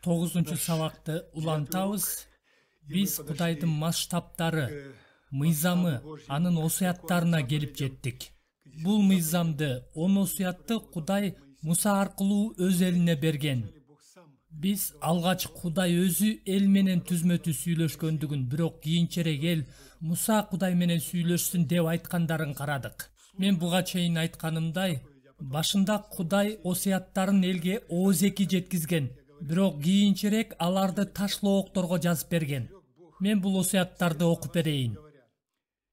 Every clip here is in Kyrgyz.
9 сабакты улантабыз. Биз Кудайдын масштабтары, мыйзамы, анын осуяттарына келип жеттик. Бул мыйзамды, 10 осуятты Кудай Муса аркылуу өз элине берген. Биз алгач Кудай өзү эл менен түзмө-түз сүйлөшкөндүгүн, бирок кийинчерээк эл Муса Кудай менен сүйлөшсүн деп айткандарын карадык. Мен буга чейин айтканымдай, башында Кудай осуяттарын элге оозеки жеткизген, бирок кийинчерээк аларды таш лоокторго жазып берген. Мен бул осуяттарды окуп берейин.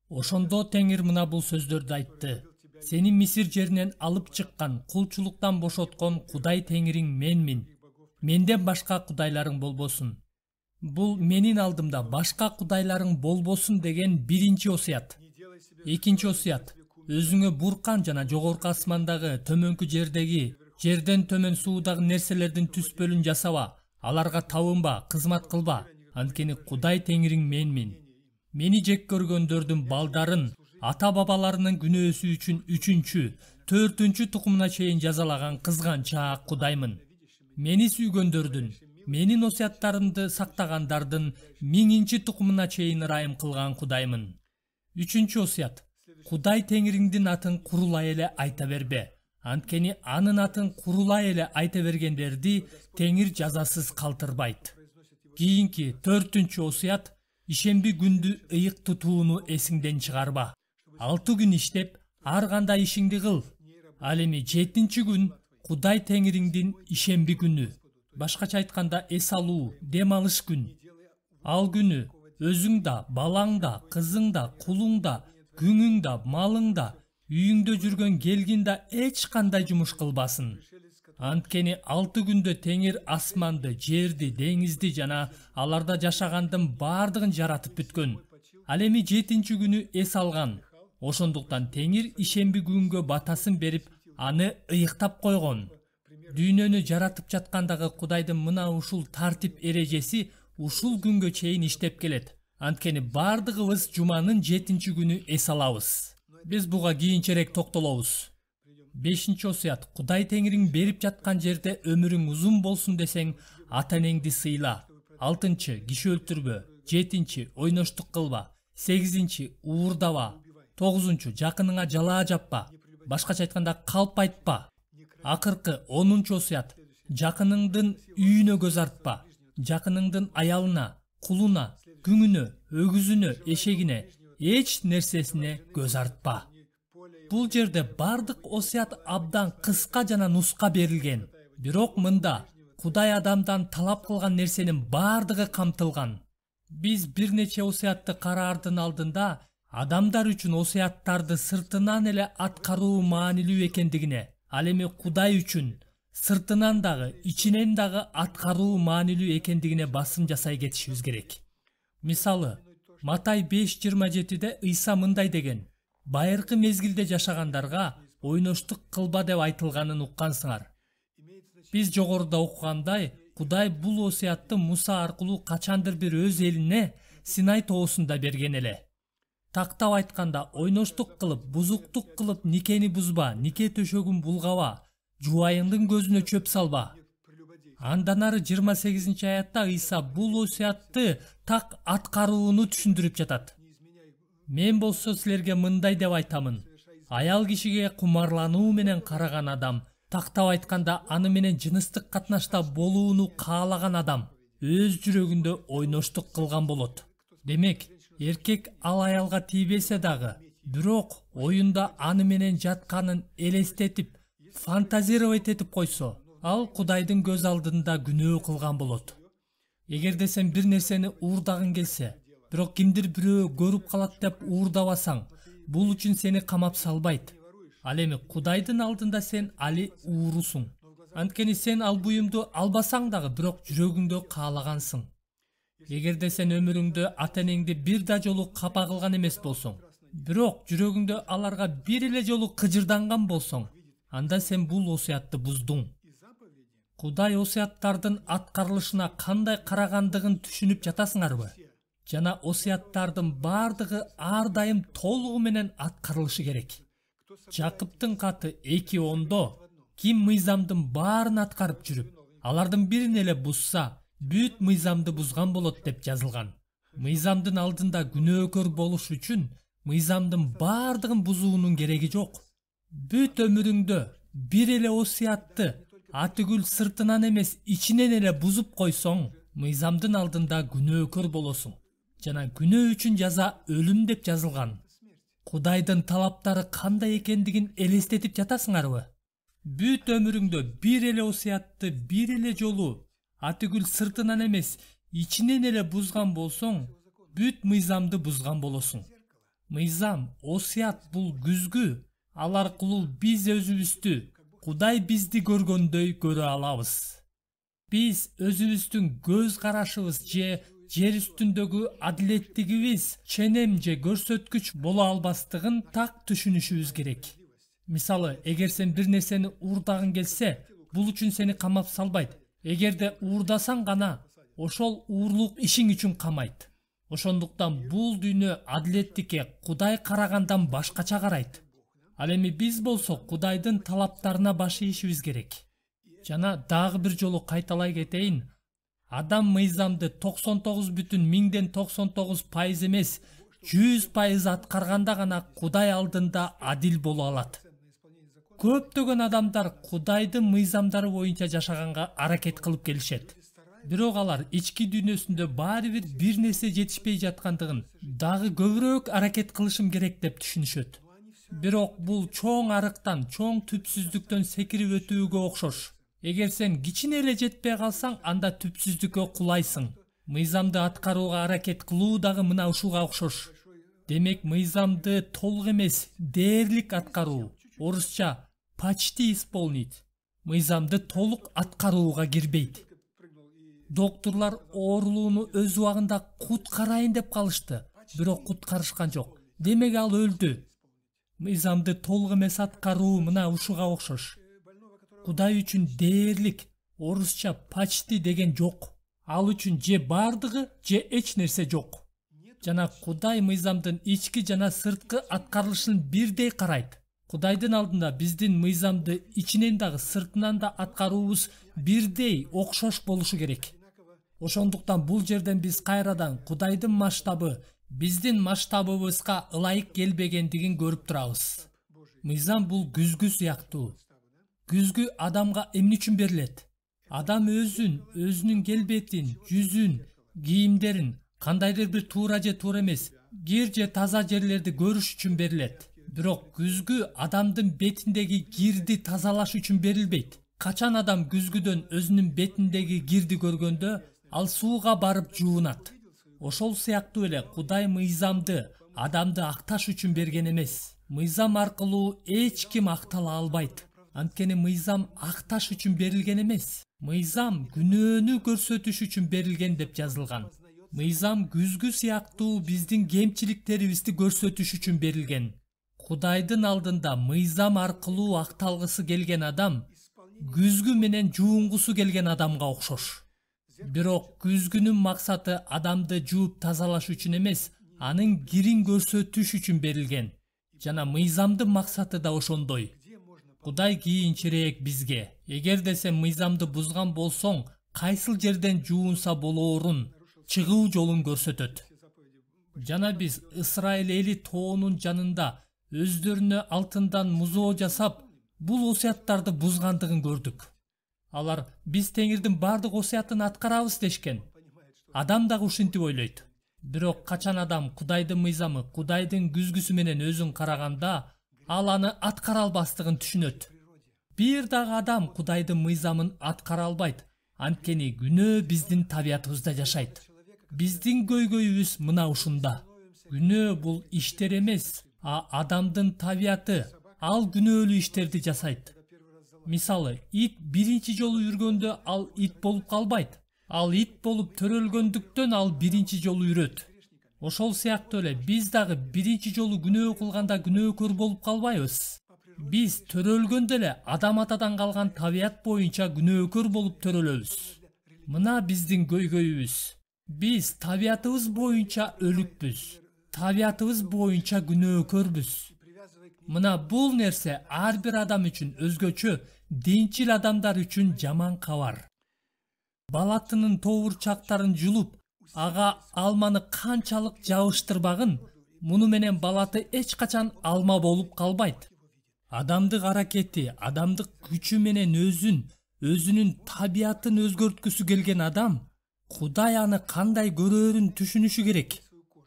Ошондо Теңир мына бул сөздөрдү айтты. Сени Мисир жеринен алып чыккан, кулчулуктан бошоткон Кудай Теңириң менмин. Менден башка кудайларың болбосун. Бул менин алдымда башка кудайларың болбосун деген биринчи осуят. Экинчи осуят: өзүңө буркан жана жогорку асмандагы, төмөнкү жердеги, жерден төмөн суудагы нерселердин түспөлүн жасаба, аларга табынба, кызмат кылба. Анткени Кудай Теңириң менмин. Мени жек көргөндөрдүн балдарын ата бабаларынын күнөөсү үчүн 3-чү, 4-чү тукумуна чейин жазалаган кызганчаак Кудаймын. Мени сүйгөндөрдүн, менин осуяттарымды сактагандардын 1000-чи тукумуна чейин ырайым кылган Кудаймын. 3-чү осуят: Кудай Теңириңдин атын курулай эле айта бербе. Анткени анын атын курулай эле айта бергендерди Теңир жазасыз калтырбайт. Кийинки 4-чү осуят: ишемби күндү ыйык тутууну эсиңден чыгарба. 6 күн иштеп, ар кандай ишиңди кыл. Ал эми 7-чи күн Кудай Теңириңдин ишемби күнү. Башкача айтканда эс алуу, дем алыш күн. Ал күнү өзүң да, балаң да, кызың да, кулуң да, күңүң да, малың да, үйүңдө жүргөн келгин да эч кандай жумуш кылбасын. Анткени 6 күндө Теңир асманды, жерди, деңизди жана аларда жашагандын бардыгын жаратып бүткөн. Ал эми 7-чи күнү эс алган. Ошондуктан Теңир ишемби күнгө батасын берип, аны ыйыктап койгон. Дүйнөнү жаратып жаткандагы Кудайдын мына ушул тартип эрежеси ушул күнгө чейин иштеп келет. Анткени бардыгыбыз жуманын 7-чи күнү эс алабыз. Биз буга кийинчерээк токтолобуз. 5-чи осуят: Кудай Теңириң берип жаткан жерде өмүрүң узун болсун десең, ата-энеңди сыйла. 6-чы: киши өлтүрбө. 7-чи: ойноштук кылба. 8-чи: уурдаба. 9-чу: жакыныңа жалаа жаппа. Башкача айтканда калп айтпа. Акыркы 10-чу осуят: жакыныңдын үйүнө көз артпа. Жакыныңдын аялына, кулуна, күңүнө, өгүзүнө, эшегине, эч нерсесине көз артпа. Бул жерде бардык осуят абдан кыска жана нуска берилген. Бирок мында Кудай адамдан талап кылган нерсенин бардыгы камтылган. Биз бир нече осуятты караардын алдында адамдар үчүн осуяттарды сыртынан эле аткаруу маанилүү экендигине, ал эми Кудай үчүн сыртынан дагы, ичинен дагы аткаруу маанилүү экендигине басым жасай кетишибиз керек. Мисалы, Матай 5:27-де Ыйса мындай деген: байыркы мезгилде жашагандарга ойноштук кылба деп айтылганын уккансыңар. Биз жогоруда окугандай, Кудай бул осуятты Муса аркылуу качандыр бир өз элине Синай тоосунда берген эле. Тактап айтканда, ойноштук кылып, бузуктук кылып никени бузба, нике төшөгүн булгаба, жубайыңдын көзүнө чөп салба. Андан ары 28-чи аятта Ыйса бул осуятты так аткарууну түшүндүрүп жатат. Мен болсо силерге мындай деп айтамын: аял кишиге кумарлануу менен караган адам, тактап айтканда аны менен жыныстык катнашта болууну каалаган адам өз жүрөгүндө ойноштук кылган болот. Демек, эркек ал аялга тийбесе дагы, бирок оюнда аны менен жатканын элестетип, фантазировать этип койсо, ал Кудайдын көз алдында күнөө кылган болот. Эгерде сен бир нерсени уурдагың келсе, бирок кимдир бирөө көрүп калат деп уурдабасаң, бул үчүн сени камап салбайт. Ал эми Кудайдын алдында сен али уурусуң. Анткени сен ал буюмду албасаң дагы, бирок жүрөгүңдө каалагансың. Эгерде сен өмүрүңдө ата-энеңди бир да жолу капа кылган эмес болсоң, бирок жүрөгүңдө аларга бир эле жолу кыжырданган болсоң, анда сен бул осуятты буздуң. Кудай осуяттардын аткарылышына кандай карагандыгын түшүнүп жатасыңарбы? Жана осуяттардын бардыгы ар дайым толугу менен аткарылышы керек. Жакыптын каты 2:10-до: ким мыйзамдын баарын аткарып жүрүп, Алардын бирин эле бузса, бүт мыйзамды бузган болот деп жазылган. Мыйзамдын алдында күнөөкөр болуш үчүн мыйзамдын бардыгын бузуунун кереги жок. Бүт өмүрүңдө бир эле осуятты атүгүл сыртынан эмес ичинен эле бузуп койсоң, мыйзамдын алдында күнөөкөр болосуң. Жана күнөө үчүн жаза өлүм деп жазылган. Кудайдын талаптары кандай экендигин элестетип жатасыңарбы? Бүт өмүрүңдө бир эле осуятты бир эле жолу атүгүл сыртынан эмес ичинен эле бузган болсоң, бүт мыйзамды бузган болосуң. Мыйзам, осуят бул күзгү. Ал аркылуу биз өзүбүздү Кудай бизди көргөндөй көрө алабыз. Биз өзүбүздүн көз карашыбыз же жер үстүндөгү адилеттигибиз ченем же көрсөткүч боло албастыгын так түшүнүшүбүз керек. Мисалы, эгер сен бир нерсени уурдагың келсе, бул үчүн сени камап салбайт. Эгерде уурдасаң гана, ошол уурлук ишиң үчүн камайт. Ошондуктан бул дүйнө адилеттикке Кудай карагандан башкача карайт. Ал эми биз болсок Кудайдын талаптарына баш ийишибиз керек. Жана дагы бир жолу кайталай кетейин. Адам мыйзамды 99,99% эмес, 100% аткарганда гана Кудай алдында адил боло алат. Көптөгөн адамдар Кудайдын мыйзамдары боюнча жашаганга аракет кылып келишет. Бирок алар ички дүйнөсүндө баары бир нерсе жетишпей жаткандыгын, дагы көбүрөөк аракет кылышым керек деп түшүнүшөт. Бирок бул чоң арыктан, чоң түпсүздүктөн секирип өтүүгө окшош. Эгер сен кичине эле жетпей калсаң, анда түпсүздүккө кулайсың. Мыйзамды аткарууга аракет кылуу дагы мына ушуга окшош. Демек, мыйзамды толук эмес, дээрлик аткаруу, орусча почти исполнить, мыйзамды толук аткарууга кирбейт. Доктурлар оорулууну өз убагында куткарайын деп калышты, бирок куткарышкан жок. Демек ал өлдү. Мыйзамды толук эмес аткаруу мына ушуга окшош. Кудай үчүн дээрлик, орусча почти деген жок. Ал үчүн же бардыгы, же эч нерсе жок. Жана Кудай мыйзамдын ички жана сырткы аткарылышын бирдей карайт. Кудайдын алдында биздин мыйзамды ичинен дагы сыртынан да аткаруубуз бирдей, окшош болушу керек. Ошондуктан бул жерден биз кайрадан Кудайдын масштабы биздин масштабыбызга ылайык келбегендигин көрүп турабыз. Мыйзам бул күзгү сыяктуу. Күзгү адамга эмне үчүн берилет? Адам өзүнүн келбетин, жүзүн, кийимдерин, кандайдыр бир туура же туура эмес, кир же таза жерлерди көрүш үчүн берилет. Бирок күзгү адамдын бетиндеги кирди тазалаш үчүн берилбейт. Качан адам күзгүдөн өзүнүн бетиндеги кирди көргөндө, ал сууга барып жуунат. Ошол сыяктуу эле Кудай мыйзамды адамды акташ үчүн берген эмес. Мыйзам аркылуу эч ким актала албайт. Анткени мыйзам акташ үчүн берилген эмес. Мыйзам күнөөнү көрсөтүш үчүн берилген деп жазылган. Мыйзам күзгү сыяктуу биздин кемчиликтерибизди көрсөтүш үчүн берилген. Кудайдын алдында мыйзам аркылуу акталгысы келген адам күзгү менен жуунгусу келген адамга окшош. Бирок күзгүнүн максаты адамды жууп тазалаш үчүн эмес, анын кирин көрсөтүш үчүн берилген. Жана мыйзамдын максаты да ошондой. Кудай кийинчерээк бизге: эгерде сен мыйзамды бузган болсоң, кайсыл жерден жуунса болоорун, чыгуу жолун көрсөтөт. Жана биз Ысрайыл эли тоонун жанында өздөрүнө алтындан музоо жасап, бул осуяттарды бузгандыгын көрдүк. Алар биз Теңирдин бардык осуятын аткарабыз дешкен. Адам дагы ушинтип ойлойт. Бирок качан адам Кудайдын мыйзамы, Кудайдын күзгүсү менен өзүн караганда, ал аны аткара албастыгын түшүнөт. Бир дагы адам Кудайдын мыйзамын аткара албайт. Анткени күнөө биздин табиятыбызда жашайт. Биздин көйгөйүбүз мына ушунда. Күнөө бул иштер эмес, адамдын табияты, ал күнөөлүү иштерди жасайт. Мисалы, ит биринчи жолу үргөндө ал ит болуп калбайт. Ал ит болуп төрөлгөндүктөн ал биринчи жолу үрөт. Ошол сыяктуу эле биз дагы биринчи жолу күнөө кылганда күнөөкөр болуп калбайбыз. Биз төрөлгөндө эле адам атадан калган табият боюнча күнөөкөр болуп төрөлөбүз. Мына биздин көйгөйүбүз. Биз табиятыбыз боюнча өлүкпүз. Табиятыбыз боюнча күнөөкөрбүз. Мына бул нерсе ар бир адам үчүн өзгөчө, динчил адамдар үчүн жаман кабар. балатынын тобурчактарын жулуп, ага алманы канчалык жабыштырбагын, муну менен балаты эч качан алма болуп калбайт. Адамдык аракети, адамдык күчү менен өзүнүн табиятын өзгөрткүсү келген адам, Кудай аны кандай көрөөрүн түшүнүшү керек.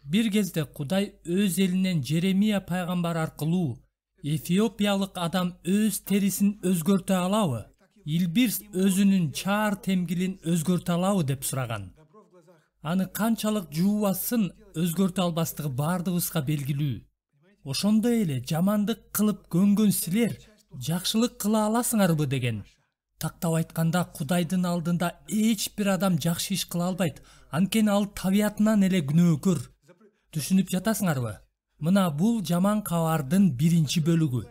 Бир кезде Кудай өз элинен Жеремия пайгамбар аркылуу Эфиопиялык адам өз терисин өзгөртө алабы? Илбирс өзүнүн чаар темгилин өзгөртө алабы деп сураган. Аны канчалык жуубасын өзгөртө албастыгы бардыгыбызга белгилүү. Ошондой эле жамандык кылып көнгөн силер жакшылык кыла аласыңарбы деген. Тактап айтканда Кудайдын алдында эч бир адам жакшы иш кыла албайт, анткени ал табиятынан эле күнөөкөр. Түшүнүп жатасыңарбы? Мына бул жаман кабардын биринчи бөлүгү.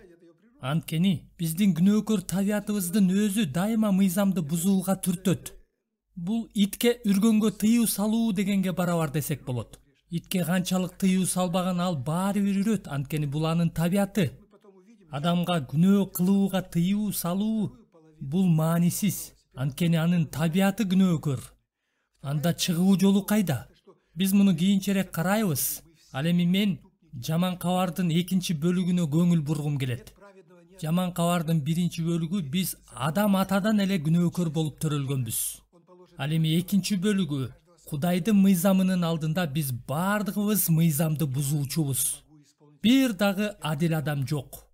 Анткени биздин күнөөкөр табиятыбыздын өзү дайыма мыйзамды бузууга түртөт. Бул итке үргөнгө тыюу салуу дегенге барабар десек болот. Итке канчалык тыюу салбаган ал баары бир үрөт, анткени бул анын табияты. Адамга күнөө кылууга тыюу салуу бул маанисиз, анткени анын табияты күнөөкөр. Анда чыгуу жолу кайда? Биз муну кийинчерээк карайбыз. Ал эми мен жаман кабардын экинчи бөлүгүнө көңүл бургум келет. Жаман кабардын биринчи бөлүгү биз адам атадан эле күнөөкөр болуп төрөлгөнбүз. Ал эми экинчи бөлүгү Кудайдын мыйзамынын алдында биз бардыгыбыз мыйзамды бузуучубуз. Бир дагы адил адам жок.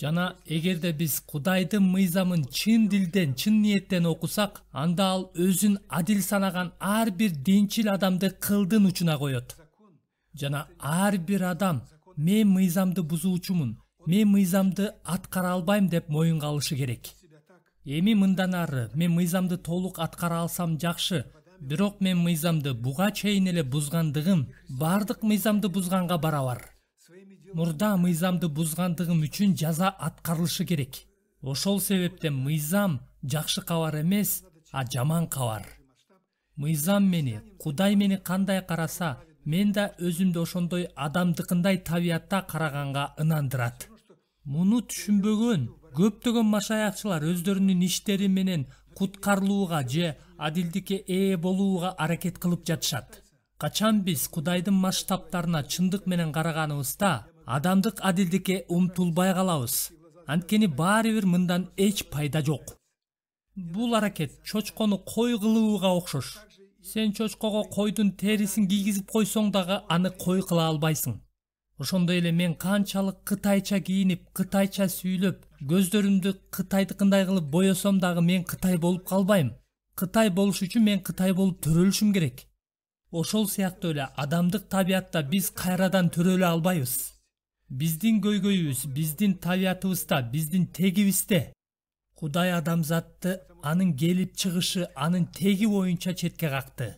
Жана эгерде биз Кудайдын мыйзамын чын дилден, чын ниеттен окусак, анда ал өзүн адил санаган ар бир динчил адамды кылдын учуна коет. Жана ар бир адам мен мыйзамды бузуучумун, мен мыйзамды аткара албайм деп моюнга алышы керек. Эми мындан ары мен мыйзамды толук аткара алсам жакшы, бирок мен мыйзамды буга чейин эле бузгандыгым бардык мыйзамды бузганга барабар. Мурда мыйзамды бузгандыгым үчүн жаза аткарылышы керек. Ошол себептен мыйзам жакшы кабар эмес, а жаман кабар. Мыйзам мени, Кудай мени кандай караса, мен да өзүмдү ошондой адамдыкындай табиятта караганга ынандырат. Муну түшүнбөгөн көптөгөн машаякчылар өздөрүнүн иштери менен куткарылууга же адилдикке ээ болууга аракет кылып жатышат. Качан биз Кудайдын масштабтарына чындык менен караганыбызда, адамдык адилдикке умтулбай калабыз. Анткени баары бир мындан эч пайда жок. Бул аракет чочкону кой кылууга окшош. Сен чочкого койдун терисин кийгизип койсоң дагы аны кой кыла албайсың. Ошондой эле мен канчалык кытайча кийинип, кытайча сүйлөп, көздөрүмдү кытайдыкындай кылып боесом дагы мен кытай болуп калбайм. Кытай болуш үчүн мен кытай болуп төрөлүшүм керек. Ошол сыяктуу эле адамдык табиятта биз кайрадан төрөлө албайбыз. Биздин көйгөйүбүз, биздин табиятыбызда, биздин тегибизде. Кудай адамзатты анын келип чыгышы, анын теги боюнча четке какты.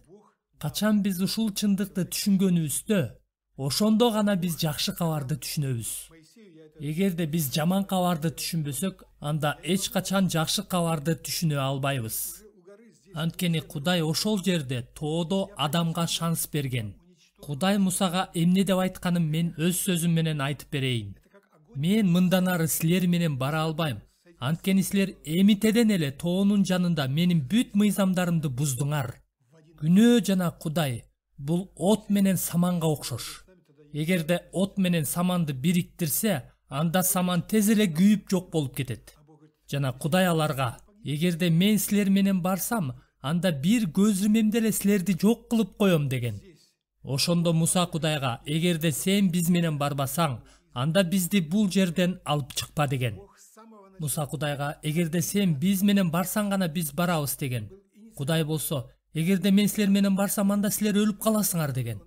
Качан биз ушул чындыкты түшүнгөнүбүздө, ошондо гана биз жакшы кабарды түшүнөбүз. Эгерде биз жаман кабарды түшүнбөсөк, анда эч качан жакшы кабарды түшүнө албайбыз. Анткени Кудай ошол жерде тоодо адамга шанс берген. Кудай Мусага эмне деп айтканын мен өз сөзүм менен айтып берейин. Мен мындан ары силер менен бара албайм. Анткени силер эмитеден эле тоонун жанында менин бүт мыйзамдарымды буздуңар. Күнөө жана Кудай бул от менен саманга окшош. Эгерде от менен саманды бириктирсе, анда саман тез эле күйүп жок болуп кетет. Жана Кудай аларга: эгерде мен силер менен барсам, анда бир көз ирмемде эле силерди жок кылып коем деген. Ошондо Муса Кудайга: эгерде сен биз менен барбасаң, анда бизди бул жерден алып чыкпа деген. Муса Кудайга: эгерде сен биз менен барсаң гана биз барабыз деген. Кудай болсо: эгерде мен силер менен барсам, анда силер өлүп каласыңар деген.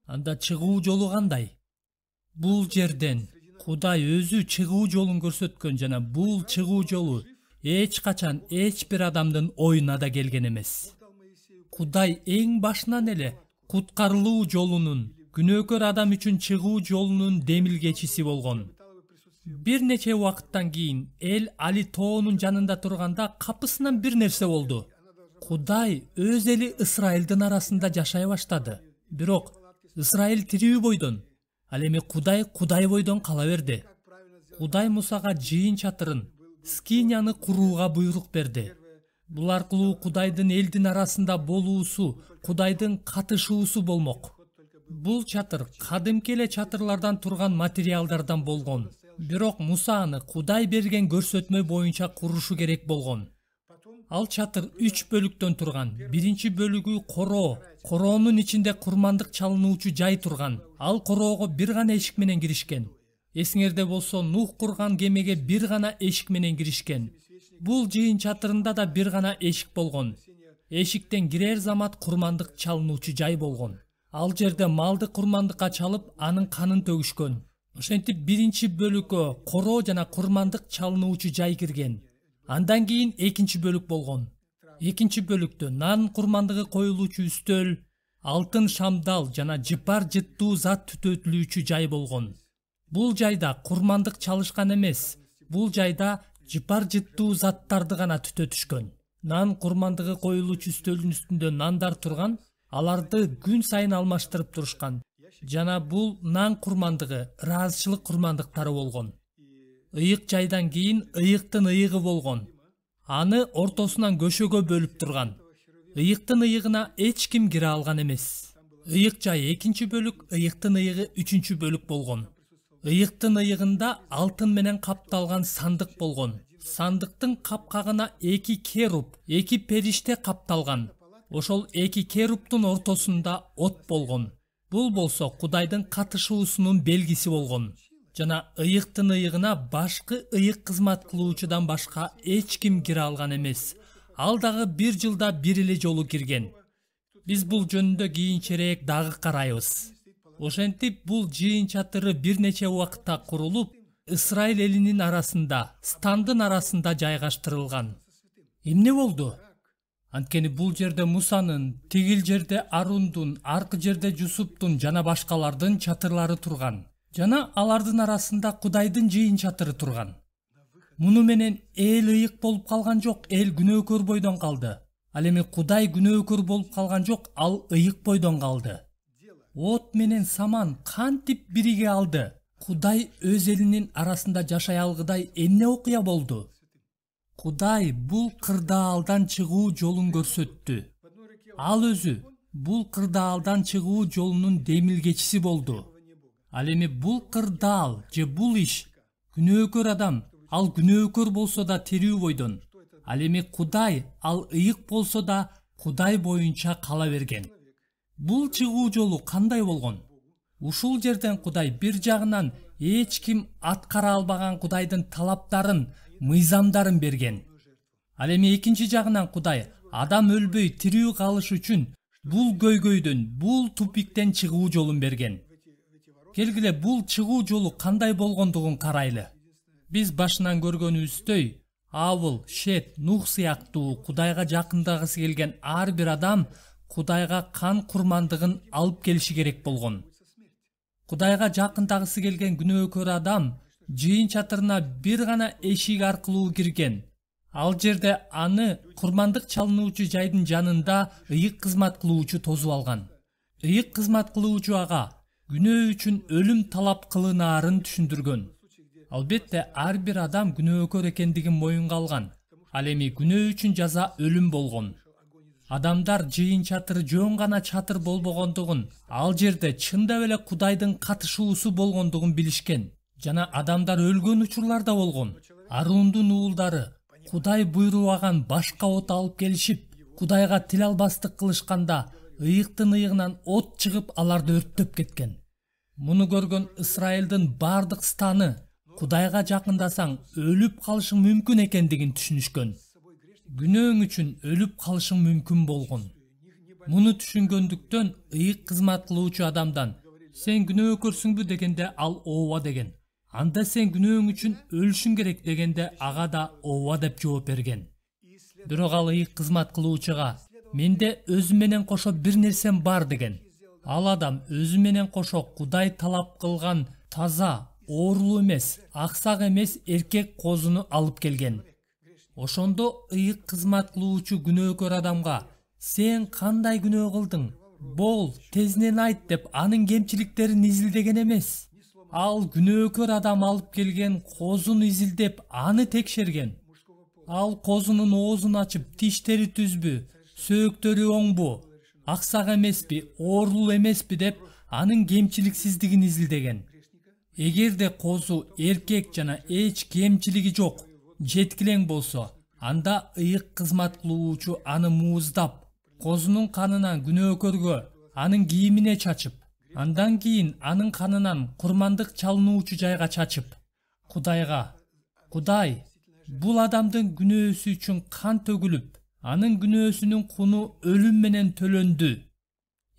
Анда чыгуу жолу кандай? Бул жерден Кудай өзү чыгуу жолун көрсөткөн, жана бул чыгуу жолу эч качан эч бир адамдын оюна да келген эмес. Кудай эң башынан эле куткарылуу жолунун, күнөөкөр адам үчүн чыгуу жолунун демилгечиси болгон. Бир нече убакыттан кийин эл Али тоонун жанында турганда капысынан бир нерсе болду. Кудай өз эли Исраилдин арасында жашай баштады. Бирок Исраил тирүү бойдон, ал эми Кудай бойдон кала берди. Кудай Мусага жыйын чатырын, скинияны курууга буйрук берди. Бул аркылуу Кудайдын элдин арасында болуусу, Кудайдын катышуусу болмок. Бул чатыр кадимки эле чатырлардан турган материалдардан болгон. Бирок Муса аны Кудай берген көрсөтмө боюнча курушу керек болгон. Ал чатыр 3 бөлүктөн турган. Биринчи бөлүгү короо. Короонун ичинде курмандык чалынуучу жай турган. Ал короого бир гана эшик менен киришкен. Эсиңерде болсо, Нух курган кемеге бир гана эшик менен киришкен. Бул жыйын чатырында да бир гана эшик болгон. Эшиктен кирер замат курмандык чалынуучу жай болгон. Ал жерде малды курмандыкка чалып, анын канын төгүшкөн. Ошентип биринчи бөлүккө короо жана курмандык чалынуучу жай кирген. Андан кийин экинчи бөлүк болгон. Экинчи бөлүктө нан курмандыгы коюлуучу үстөл, алтын шамдал жана жыпар жыттуу зат түтөтүлүүчү жай болгон. Бул жайда курмандык чалышкан эмес. Бул жайда жыпар жыттуу заттарды гана түтөтүшкөн. Нан курмандыгы коюлуучу үстөлдүн үстүндө нандар турган, аларды күн сайын алмаштырып турушкан. Жана бул нан курмандыгы, ыраазычылык курмандыктары болгон. Ыйык жайдан кийин ыйыктын ыйыгы болгон. Аны ортосунан көшөгө бөлүп турган. Ыйыктын ыйыгына эч ким кире алган эмес. Ыйык жай экинчи бөлүк, ыйыктын ыйыгы үчүнчү бөлүк болгон. Ыйыктын ыйыгында алтын менен капталган сандык болгон. Сандыктын капкагына 2 керуб, 2 периште капталган. Ошол 2 керубтун ортосунда от болгон. Бул болсо Кудайдын катышуусунун белгиси болгон. Жана ыйыктын ыйыгына башкы ыйык кызмат кылуучудан башка эч ким кире алган эмес. Ал дагы 1 жылда бир эле жолу кирген. Биз бул жөнүндө кийинчерээк дагы карайбыз. Ошентип бул жыйын чатыры бир нече убакытта курулуп, Исраил элинин арасында, стандын арасында жайгаштырылган. Эмне болду? Анткени бул жерде Мусанын, тигил жерде Арундун, аркы жерде Жусуптун жана башкалардын чатырлары турган. Жана алардын арасында Кудайдын жыйын чатыры турган. Муну менен эл ыйык болуп калган жок, эл күнөөкөр бойдон калды. Ал эми Кудай күнөөкөр болуп калган жок, ал ыйык бойдон калды. От менен саман кантип бириге алды? Кудай өз элинин арасында жашай алгыдай эмне окуя болду? Кудай бул кырдаалдан чыгуу жолун көрсөттү. Ал өзү бул кырдаалдан чыгуу жолунун демилгечиси болду. Ал эми бул кырдаал же бул иш күнөөкөр адам, ал күнөөкөр болсо да тирүү бойдон. Ал эми Кудай, ал ыйык болсо да Кудай боюнча кала берген. Бул чыгуу жолу кандай болгон? Ушул жерден Кудай бир жагынан эч ким аткара албаган Кудайдын талаптарын, мыйзамдарын берген. Ал эми экинчи жагынан Кудай адам өлбөй тирүү калыш үчүн бул көйгөйдөн, бул тупиктен чыгуу жолун берген. Келгиле бул чыгуу жолу кандай болгондугун карайлы. Биз башынан көргөнүбүздөй, Авыл, Шет, Нух сыяктуу Кудайга жакындагысы келген ар бир адам Кудайга кан курмандыгын алып келиши керек болгон. Кудайга жакындагысы келген күнөөкөр адам жыйын чатырына бир гана эшик аркылуу кирген. Ал жерде аны курмандык чалынуучу жайдын жанында ыйык кызмат кылуучу тосуп алган. Ыйык кызмат кылуучу ага күнөө үчүн өлүм талап кылынаарын түшүндүргөн. Албетте ар бир адам күнөөкөр экендигин моюнга алган. Ал эми күнөө үчүн жаза өлүм болгон. Адамдар жыйын чатыры жөн гана чатыр болбогондугун, ал жерде чындап эле Кудайдын катышуусу болгондугун билишкен. Жана адамдар өлгөн учурлар да болгон. Арундун уулдары Кудай буйрубаган башка от алып келишип, Кудайга тил албастык кылышканда, ыйыктын ыйыгынан от чыгып аларды өрттөп кеткен. Муну көргөн Исраилдин бардык станы Кудайга жакындасаң өлүп калышың мүмкүн экендигин түшүнүшкөн. Күнөөң үчүн өлүп калышың мүмкүн болгон. Муну түшүнгөндүктөн ыйык кызмат кылуучу адамдан "Сен күнөөкөрсүңбү?" дегенде ал "Ооба" деген. Анда "Сен күнөөң үчүн өлүшүң керек" дегенде ага да "Ооба" деп жооп берген. Бирок ал ыйык кызмат кылуучуга "Менде өзүм менен кошо бир нерсем бар" деген. Ал адам өзү менен кошо Кудай талап кылган таза, оорулуу эмес, аксак эмес эркек козуну алып келген. Ошондо ыйык кызмат кылуучу күнөөкөр адамга "Сен кандай күнөө кылдың? Бол, тезинен айт" деп анын кемчиликтерин изилдеген эмес. Ал күнөөкөр адам алып келген козун изилдеп, аны текшерген. Ал козунун оозун ачып тиштери түзбү, сөөктөрү оңбу, аксак эмеспи, оорлуу эмеспи деп анын кемчиликсиздигин изилдеген. Эгерде козу эркек жана эч кемчилиги жок, жеткилең болсо, анда ыйык кызмат кылуучу аны мууздап, козунун канынан күнөөкөргө, анын кийимине чачып, андан кийин анын канынан курмандык чалынуучу жайга чачып, Кудайга: Кудай, бул адамдын күнөөсү үчүн кан төгүлүп, анын күнөөсүнүн куну өлүм менен төлөндү.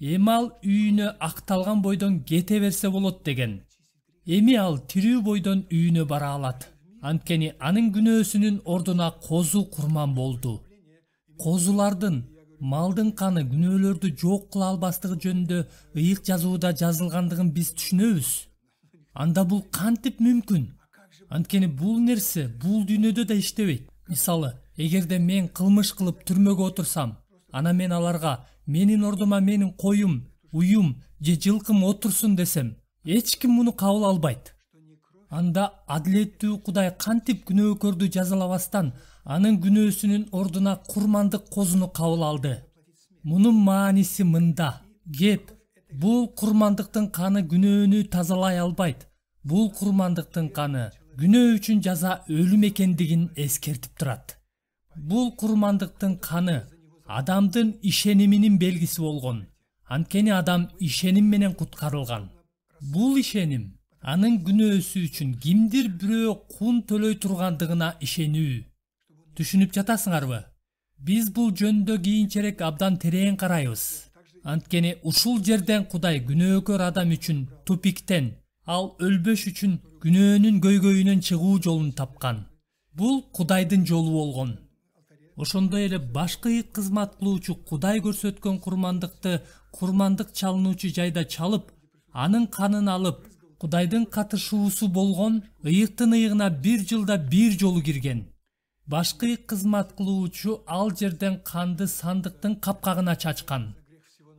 Эми ал үйүнө акталган бойдон кете берсе болот деген. Эми ал тирүү бойдон үйүнө бара алат. Анткени анын күнөөсүнүн ордуна козу курман болду. Козулардын, малдын каны күнөөлөрдү жок кыла албастыгы жөнүндө ыйык жазууда жазылгандыгын биз түшүнөбүз. Анда бул кантип мүмкүн? Анткени бул нерсе бул дүйнөдө да иштебейт. Мисалы, эгерде мен кылмыш кылып түрмөгө отурсам, ана мен аларга менин ордума менин коюм, уюм же жылкым отурсун десем, эч ким муну кабыл албайт. Анда адилеттүү Кудай кантип күнөөкөрдү жазалабастан анын күнөөсүнүн ордуна курмандык козуну кабыл алды? Мунун мааниси мында. Кеп, бул курмандыктын каны күнөөнү тазалай албайт. Бул курмандыктын каны күнөө үчүн жаза өлүм экендигин эскертип турат. Бул курмандыктын каны адамдын ишениминин белгиси болгон. Анткени адам ишеним менен куткарылган. Бул ишеним анын күнөөсү үчүн кимдир бирөө кун төлөй тургандыгына ишенүү. Түшүнүп жатасыңарбы? Биз бул жөнүндө кийинчерээк абдан терең карайбыз. Анткени ушул жерден Кудай күнөөкөр адам үчүн тупиктен, ал өлбөш үчүн күнөөнүн көйгөйүнөн чыгуу жолун тапкан. Бул Кудайдын жолу болгон. Ошондой эле башкы ыйык кызмат кылуучу Кудай көрсөткөн курмандыкты курмандык чалынуучу жайда чалып, анын канын алып, Кудайдын катышуусу болгон ыйыктын ыйыгына бир жылда бир жолу кирген. Башкы ыйык кызмат кылуучу ал жерден канды сандыктын капкагына чачкан.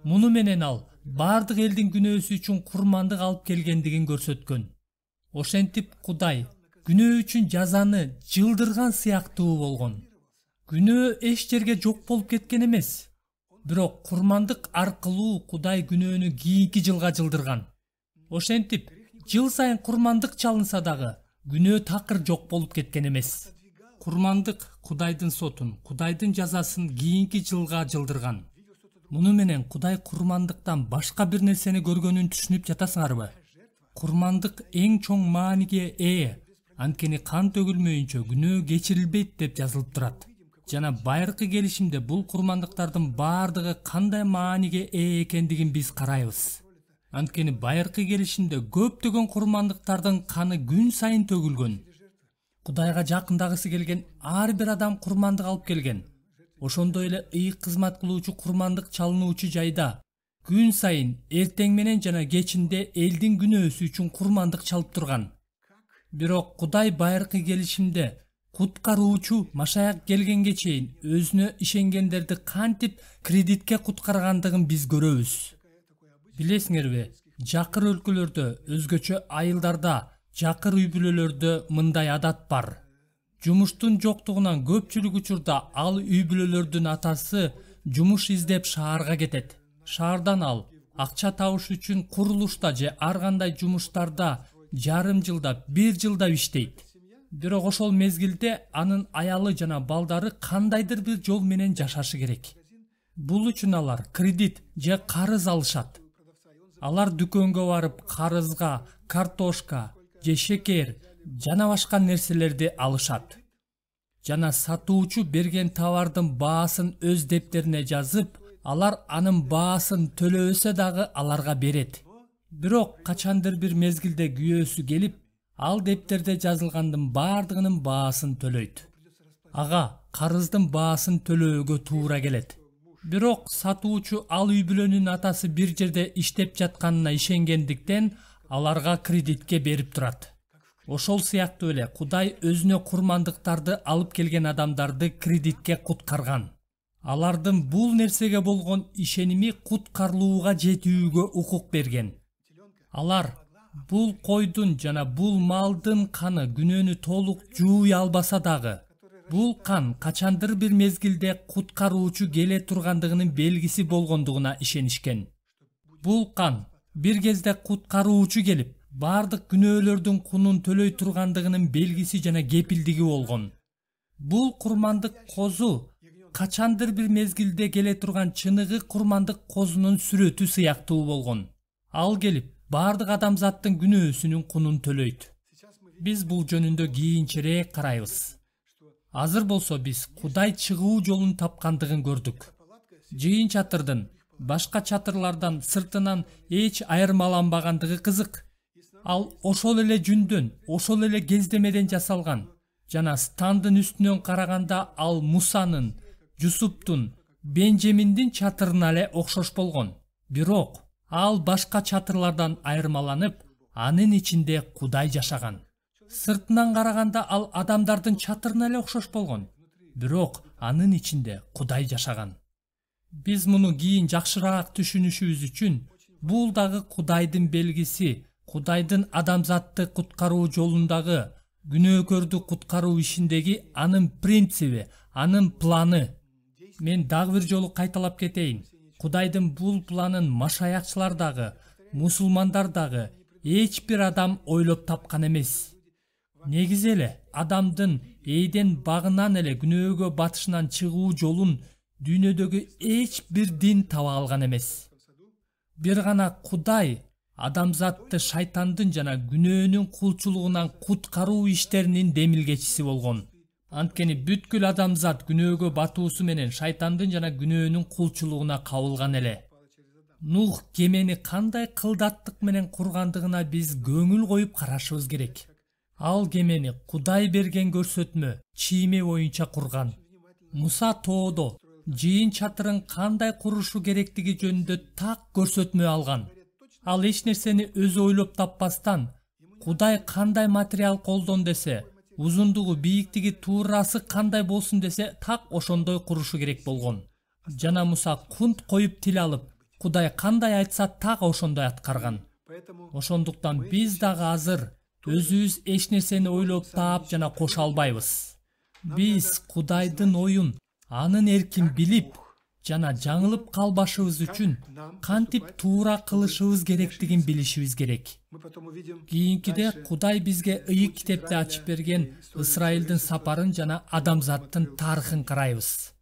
Муну менен ал бардык элдин күнөөсү үчүн курмандык алып келгендигин көрсөткөн. Ошентип Кудай күнөө үчүн жазаны жылдырган сыяктуу болгон. Күнөө эч жерге жок болуп кеткен эмес. Бирок курмандык аркылуу Кудай күнөөнү кийинки жылга жылдырган. Ошентип жыл сайын курмандык чалынса дагы күнөө такыр жок болуп кеткен эмес. Курмандык Кудайдын сотун, Кудайдын жазасын кийинки жылга жылдырган. Муну менен Кудай курмандыктан башка бир нерсени көргөнүн түшүнүп жатасыңарбы? Курмандык эң чоң мааниге ээ. Анткени кан төгүлмөйүнчө күнөө кечирилбейт деп жазылып турат. Жана байыркы келишимде бул курмандыктардын бардыгы кандай мааниге ээ экендигин биз карайбыз. Анткени байыркы келишимде көптөгөн курмандыктардын каны күн сайын төгүлгөн. Кудайга жакындагысы келген ар бир адам курмандык алып келген. Ошондой эле ыйык кызмат кылуучу курмандык чалынуучу жайда күн сайын эртең менен жана кечинде элдин күнөөсү үчүн курмандык чалып турган. Бирок Кудай байыркы келишимде куткаруучу Машаяк келгенге чейин өзүнө ишенгендерди кантип кредитке куткаргандыгын биз көрөбүз. Билесиңерби, жакыр өлкөлөрдө, өзгөчө айылдарда, жакыр үй бүлөлөрдө мындай адат бар. Жумуштун жоктугунан көпчүлүк учурда ал үй бүлөлөрдүн атасы жумуш издеп шаарга кетет. Шаардан ал акча табыш үчүн курулушта же ар кандай жумуштарда жарым жылда, бир жылда иштейт. Бирок ошол мезгилде анын аялы жана балдары кандайдыр бир жол менен жашашы керек. Бул үчүн алар кредит же карыз алышат. Алар дүкөнгө барып карызга картошка же шекер жана башка нерселерди алышат. Жана сатуучу берген товардын баасын өз дептерине жазып, алар анын баасын төлөбөсө дагы аларга берет. Бирок качандыр бир мезгилде күйөөсү келип, ал дептерде жазылгандын бардыгынын баасын төлөйт. Ага карыздын баасын төлөөгө туура келет. Бирок сатуучу ал үй бүлөнүн атасы бир жерде иштеп жатканына ишенгендиктен аларга кредитке берип турат. Ошол сыяктуу эле Кудай өзүнө курмандыктарды алып келген адамдарды кредитке куткарган. Алардын бул нерсеге болгон ишеними куткарылууга жетүүгө укук берген. Алар бул койдун жана бул малдын каны күнөөнү толук жууй албаса дагы, Бул кан качандыр бир мезгилде куткаруучу келе тургандыгынын белгиси болгондугуна ишенишкен. Бул кан бир кезде куткаруучу келип, бардык күнөөлөрдүн кунун төлөй тургандыгынын белгиси жана кепилдиги болгон. Бул курмандык козу качандыр бир мезгилде келе турган чыныгы курмандык козунун сүрөтү сыяктуу болгон. Ал келип, бардык адамзаттын күнөөсүнүн кунун төлөйт. Биз бул жөнүндө кийинчерээк карайбыз. Азыр болсо биз Кудай чыгуу жолун тапкандыгын көрдүк. Жыйын чатырдын башка чатырлардан сыртынан эч айырмаланбагандыгы кызык. Ал ошол эле жүндөн, ошол эле кездемеден жасалган. Жана стандын үстүнөн караганда ал Мусанын, Жусуптун, Бенжеминдин чатырына эле окшош болгон. Бирок ал башка чатырлардан айырмаланып, анын ичинде Кудай жашаган. Сыртынан караганда ал адамдардын чатырына эле окшош болгон. Бирок анын ичинде Кудай жашаган. Биз муну кийин жакшыраак түшүнүшүбүз үчүн бул дагы Кудайдын белгиси, Кудайдын адамзатты куткаруу жолундагы, күнөөкөрдү куткаруу ишиндеги анын принциби, анын планы. Мен дагы бир жолу кайталап кетейин. Кудайдын бул планын машаякчылар дагы, мусулмандар дагы эч бир адам ойлоп тапкан эмес. Негизи эле адамдын Эден багынан эле күнөөгө батышынан чыгуу жолун дүйнөдөгү эч бир дин таба алган эмес. Бир гана Кудай адамзатты шайтандын жана күнөөнүн кулчулугунан куткаруу иштеринин демилгечиси болгон. Анткени бүткүл адамзат күнөөгө батуусу менен шайтандын жана күнөөнүн кулчулугуна кабылган эле. Нух кемени кандай кылдаттык менен кургандыгына биз көңүл коюп карашыбыз керек. Ал кемени Кудай берген көрсөтмө, чийме боюнча курган. Муса тоодо жыйын чатырын кандай курушу керектиги жөнүндө так көрсөтмө алган. Ал эч нерсени өзү ойлоп таппастан, Кудай кандай материал колдон десе, узундугу, бийиктиги, туурасы кандай болсун десе, так ошондой курушу керек болгон. Жана Муса кунт коюп тил алып, Кудай кандай айтса так ошондой аткарган. Ошондуктан биз дагы азыр өзүбүз эч нерсени ойлоп таап жана кошо албайбыз. Биз Кудайдын оюн, анын эркин билип жана жаңылып калбашыбыз үчүн кантип туура кылышыбыз керектигин билишибиз керек. Кийинкиде Кудай бизге ыйык китепти ачып берген Ысрайылдын сапарын жана адамзаттын тарыхын карайбыз.